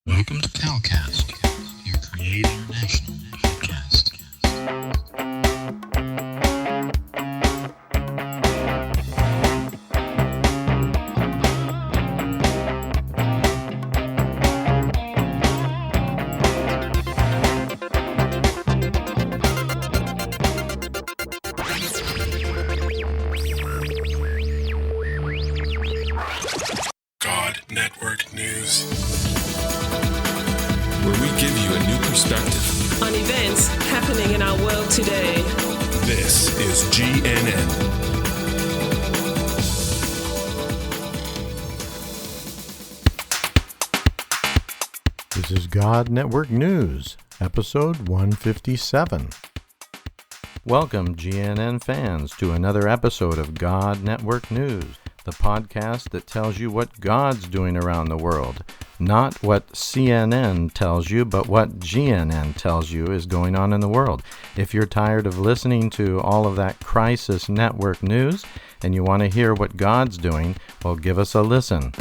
Welcome to Calcast, your Create International podcast. God Network News, where we give you a new perspective on events happening in our world today. This is GNN. This is God Network News, episode 157. Welcome, GNN fans, to another episode of God Network News, the podcast that tells you what God's doing around the world. Not what CNN tells you, but what GNN tells you is going on in the world. If you're tired of listening to all of that crisis network news and you want to hear what God's doing, well, give us a listen.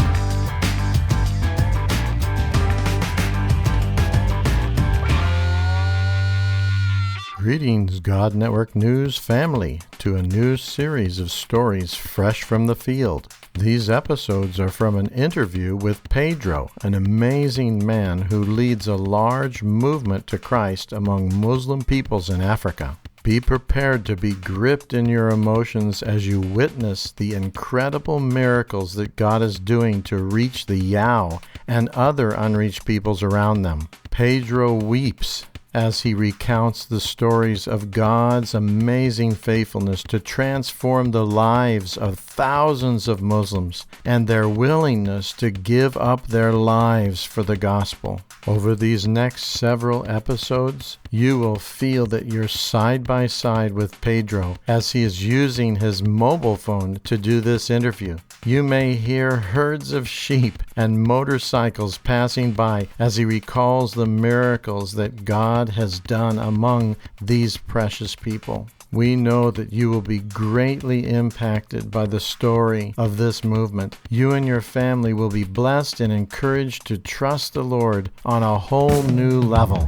Greetings, God Network News family, to a new series of stories fresh from the field. These episodes are from an interview with Pedro, an amazing man who leads a large movement to Christ among Muslim peoples in Africa. Be prepared to be gripped in your emotions as you witness the incredible miracles that God is doing to reach the Yao and other unreached peoples around them. Pedro weeps as he recounts the stories of God's amazing faithfulness to transform the lives of thousands of Muslims and their willingness to give up their lives for the gospel. Over these next several episodes, you will feel that you're side by side with Pedro as he is using his mobile phone to do this interview. You may hear herds of sheep and motorcycles passing by as he recalls the miracles that God has done among these precious people. We know that you will be greatly impacted by the story of this movement. You and your family will be blessed and encouraged to trust the Lord on a whole new level.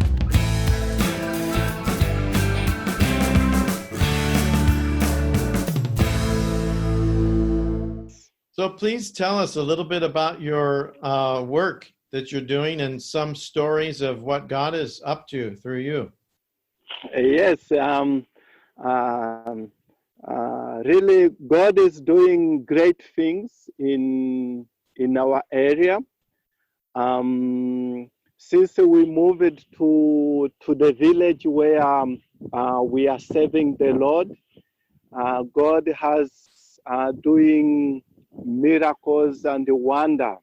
So please tell us a little bit about your work that you're doing and some stories of what God is up to through you. Yes, really, God is doing great things in our area. Since we moved to the village where we are serving the Lord, God has doing miracles and wonder.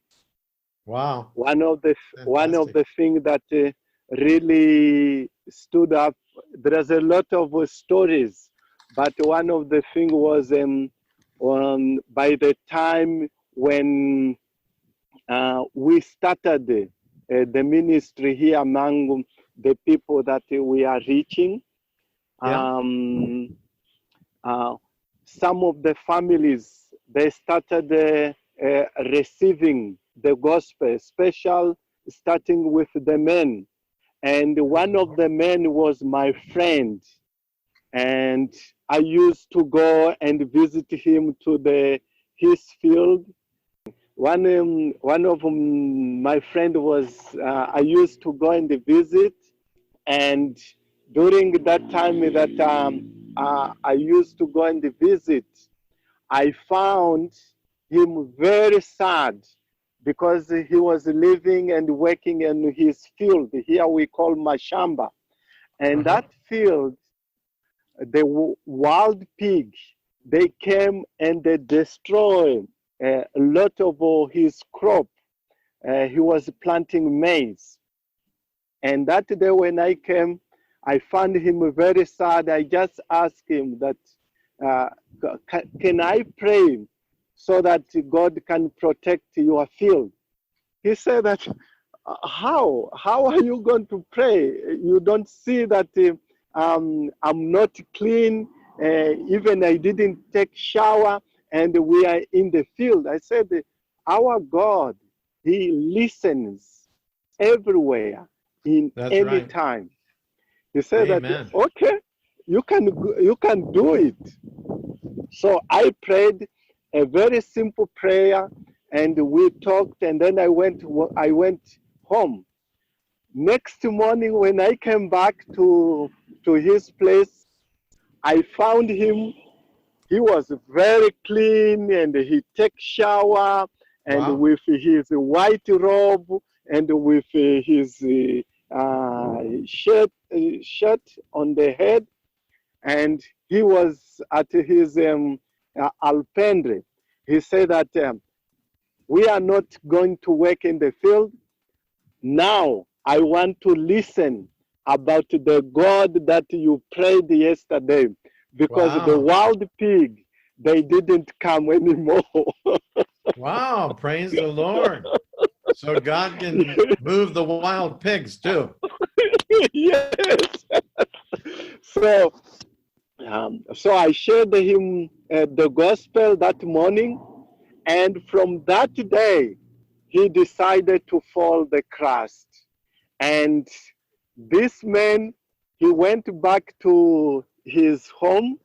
Wow! One of the things that really stood up. There's a lot of stories, but one of the things was by the time when we started the ministry here among the people that we are reaching. Yeah. Some of the families, they started receiving the gospel, starting with the men. And one of the men was my friend. And I used to go and visit him to his field. One of my friend was, I used to go and visit. And during that time that I used to go and visit, I found him very sad because he was living and working in his field. Here we call Mashamba. And that field, the wild pig, they came and they destroyed a lot of his crop. He was planting maize. And that day when I came, I found him very sad. I just asked him that, can I pray so that God can protect your field? He said that, how are you going to pray? You don't see that I'm not clean, even I didn't take shower, and we are in the field. I said, our God, He listens everywhere, in That's any right. time. He said that, Amen. okay, you can do it. So I prayed a very simple prayer, and we talked, and then I went home. Next morning, when I came back to his place, I found him. He was very clean, and he takes shower, and Wow. with his white robe, and with his shirt on the head, and he was at his alpendre. He said that we are not going to work in the field. Now I want to listen about the God that you prayed yesterday, because the Wow. wild pig, they didn't come anymore. Wow. Praise the Lord. So God can move the wild pigs too. Yes. So, so I shared him the gospel that morning, and from that day, he decided to follow the Christ. And this man, he went back to his home.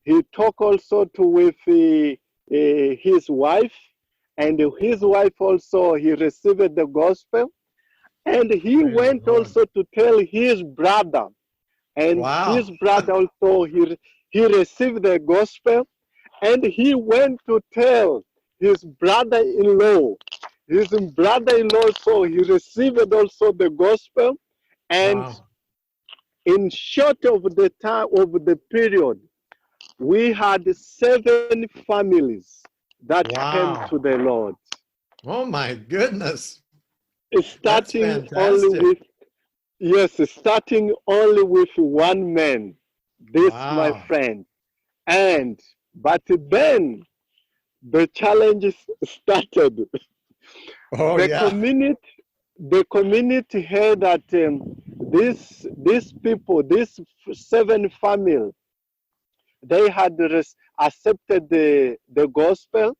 He talked also with his wife, and his wife also, he received the gospel. And he Praise the went Lord. also to tell his brother, and his Wow. brother also, he received the gospel, and he went to tell his brother-in-law. His brother-in-law, so he received also the gospel, and Wow. in short of the time of the period, we had 7 families that came Wow. to the Lord, Oh my goodness. That's starting only fantastic. with, yes, starting only with one man, this my Wow. friend. And but then the challenges started. Oh The yeah. community, the community heard that these people, these 7 families, they had accepted the gospel.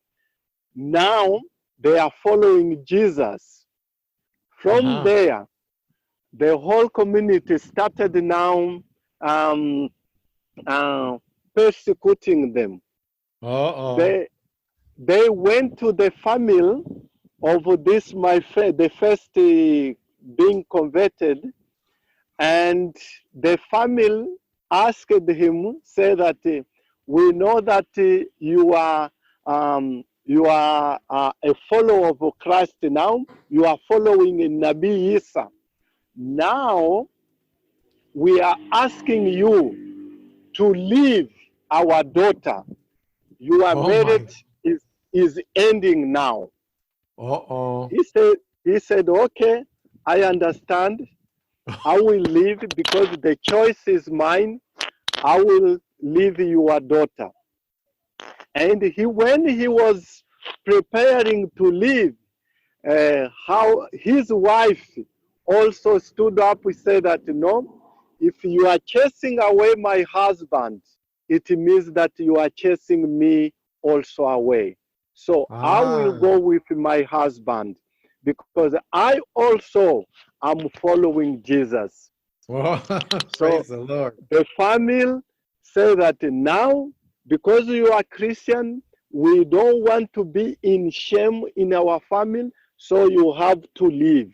Now they are following Jesus. From Uh-huh. there, the whole community started now um, uh, persecuting them. Uh-oh. They went to the family of this my friend, the first being converted, and the family asked him, say that we know that you are a follower of Christ now. You are following Nabi Isa. Now we are asking you to leave our daughter. Your Oh my. marriage is ending now. Uh-oh. He said, okay, I understand. I will leave because the choice is mine. I will leave your daughter. And when he was preparing to leave, how his wife also stood up and said that, no, if you are chasing away my husband, it means that you are chasing me also away. So I will Ah. go with my husband because I also am following Jesus. Whoa. So Praise the Lord. the family say that now, because you are Christian, we don't want to be in shame in our family, so you have to leave.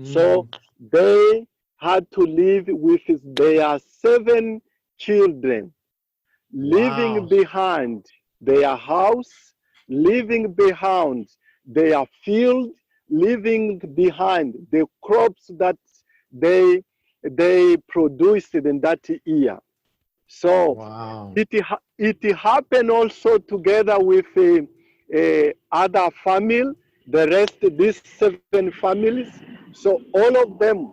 So Mm. they had to leave with their 7 children, leaving Wow. behind their house, leaving behind their field, leaving behind the crops that they produced in that year. So Wow. it happened also together with other family, the rest, these 7 families. So all of them,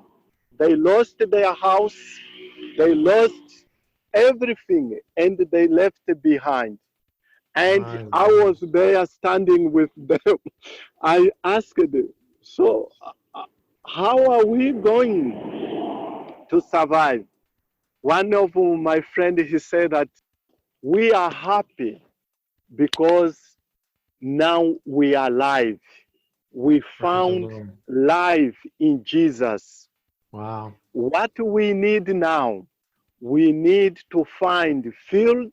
they lost their house, they lost everything, and they left behind. And My I Lord. was there standing with them. I asked them, so how are we going to survive? One of my friends, he said that we are happy because now we are alive. we Praise the found Lord. life in Jesus. Wow. What we need now, we need to find field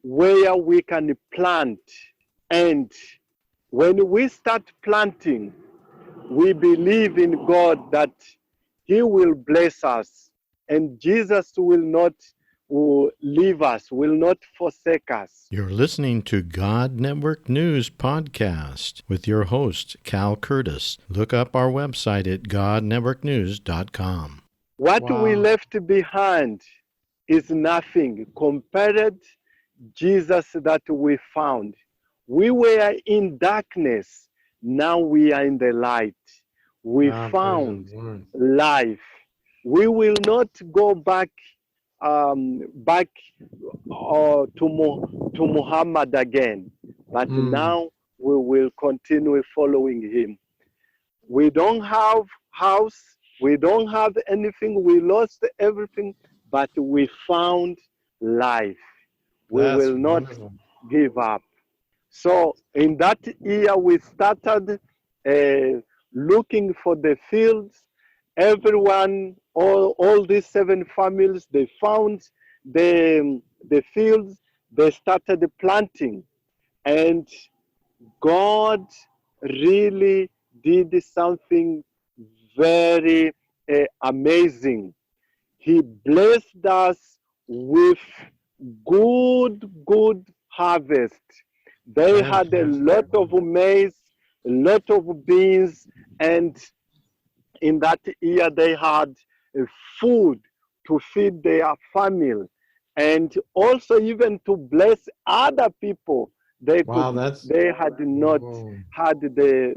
where we can plant. And when we start planting, we believe in God that He will bless us, and Jesus will leave us, will not forsake us. You're listening to God Network News Podcast with your host, Cal Curtis. Look up our website at godnetworknews.com. What we Wow. left behind is nothing compared Jesus that we found. We were in darkness, now we are in the light. We Ah, praise found the Lord. life. We will not go back to Muhammad again, but now we will continue following him. We don't have house, we don't have anything, we lost everything, but we found life. We That's will not wonderful. give up. So in that year, we started looking for the fields. Everyone, all these 7 families, they found the fields. They started planting, and God really did something very amazing. He blessed us with good harvest. They had a lot of maize, a lot of beans, and in that year they had food to feed their family, and also even to bless other people. Wow, that's They had not whoa. had the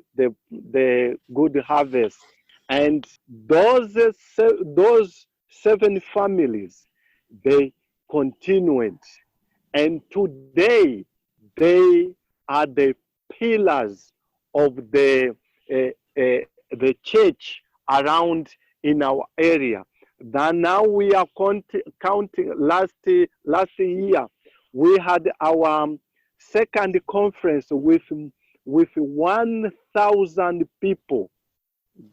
good harvest, and those 7 families, they continued, and today they are the pillars of the church around in our area. Then now we are counting. Last year we had our second conference with 1,000 people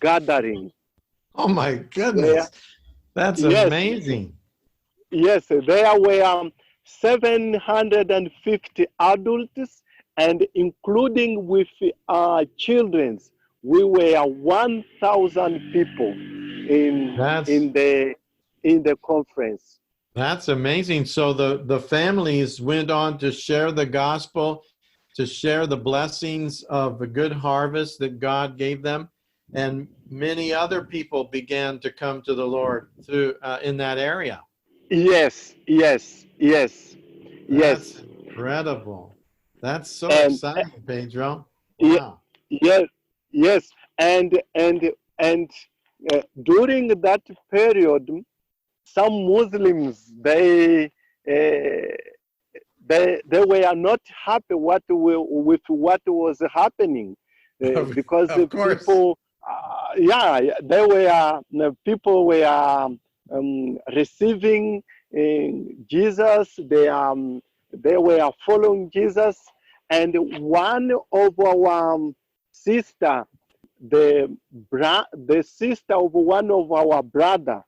gathering. Oh my There, goodness. That's yes, amazing. yes, there were 750 adults, and including with children, we were 1,000 people That's in the conference. that's amazing. So the families went on to share the gospel, to share the blessings of the good harvest that God gave them, and many other people began to come to the Lord through in that area. Yes, yes, yes, That's yes, incredible. That's so and exciting, Pedro. Ye- Wow. yes, yes, and during that period, some Muslims they were not happy with what was happening, because Of course. people, people were receiving Jesus. They were following Jesus, and one of our sister, the sister of one of our brother,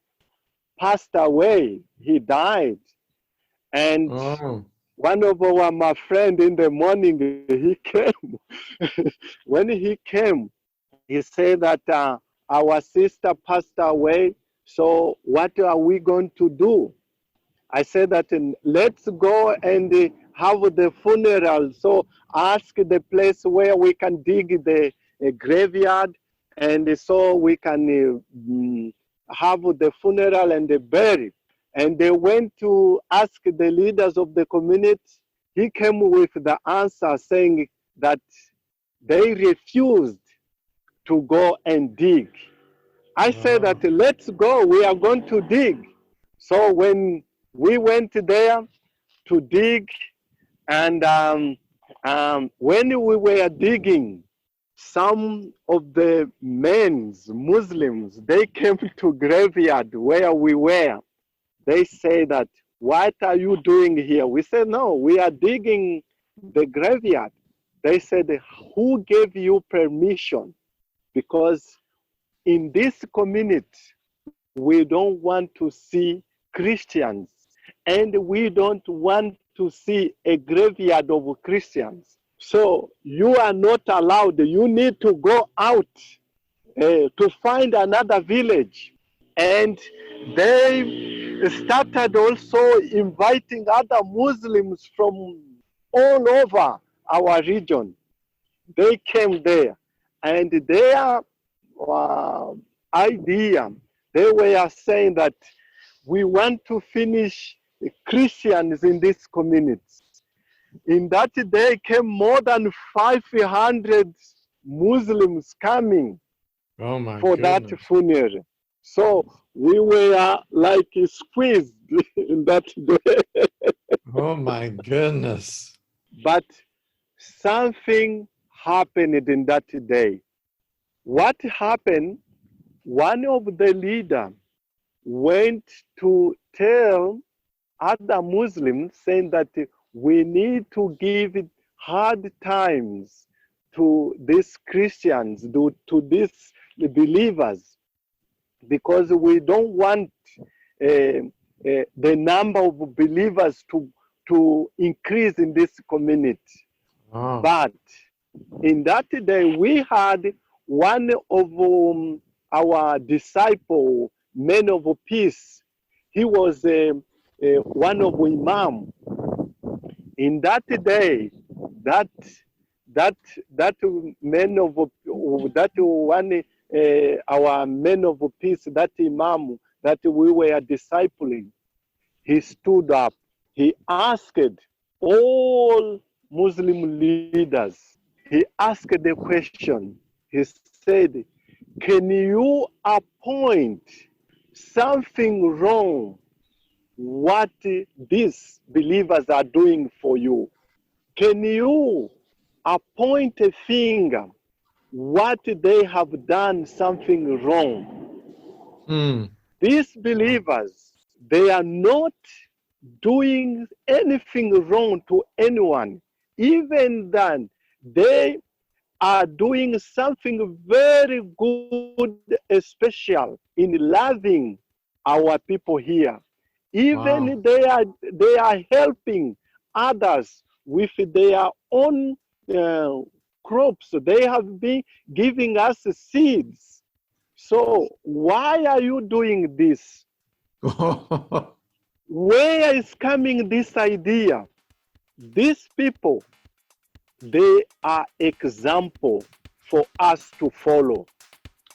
passed away. He died, and Oh, one of my friend in the morning, he came. When he came, he said that our sister passed away. So what are we going to do? I said that let's go and have the funeral. So ask the place where we can dig the graveyard, and so we can have the funeral and the bury. And they went to ask the leaders of the community. He came with the answer saying that they refused to go and dig. I said that wow. let's go, we are going to dig. So when we went there to dig, and when we were digging, some of the Muslims, they came to graveyard where we were. They say that, what are you doing here? We said, no, we are digging the graveyard. They said, who gave you permission? because in this community, we don't want to see Christians, and we don't want to see a graveyard of Christians. So you are not allowed. You need to go out to find another village. And they started also inviting other Muslims from all over our region. They came there, and their idea, they were saying that we want to finish Christians in this community. In that day came more than 500 Muslims coming Oh my for goodness. that funeral. So we were like squeezed in that day. Oh my goodness. But something happened in that day. What happened? One of the leaders went to tell other Muslims, saying that we need to give hard times to these Christians, to these believers, because we don't want the number of believers to increase in this community. Oh. But in that day, we had one of our disciple, men of peace. He was one of imam. In that day, that men of that one our men of peace, that imam that we were discipling, he stood up. He asked all Muslim leaders. He asked the question. He said, "Can you appoint something wrong what these believers are doing for you? Can you appoint a finger what they have done something wrong?" These believers, they are not doing anything wrong to anyone. Even then, they are doing something very good, special in loving our people here. Even Wow. they are helping others with their own crops. They have been giving us seeds. So why are you doing this? Where is coming this idea? These people, they are example for us to follow.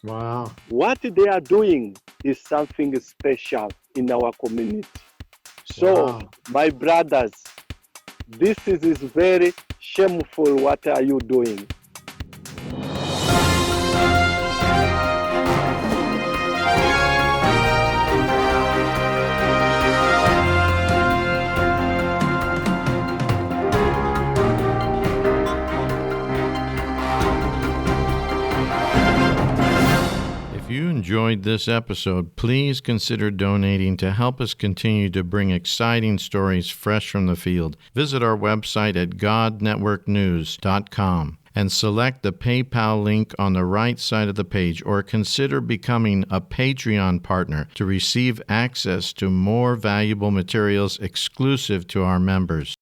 Wow. What they are doing is something special in our community. So, Wow. my brothers, this is very shameful. What are you doing? If you enjoyed this episode, please consider donating to help us continue to bring exciting stories fresh from the field. Visit our website at godnetworknews.com and select the PayPal link on the right side of the page, or consider becoming a Patreon partner to receive access to more valuable materials exclusive to our members.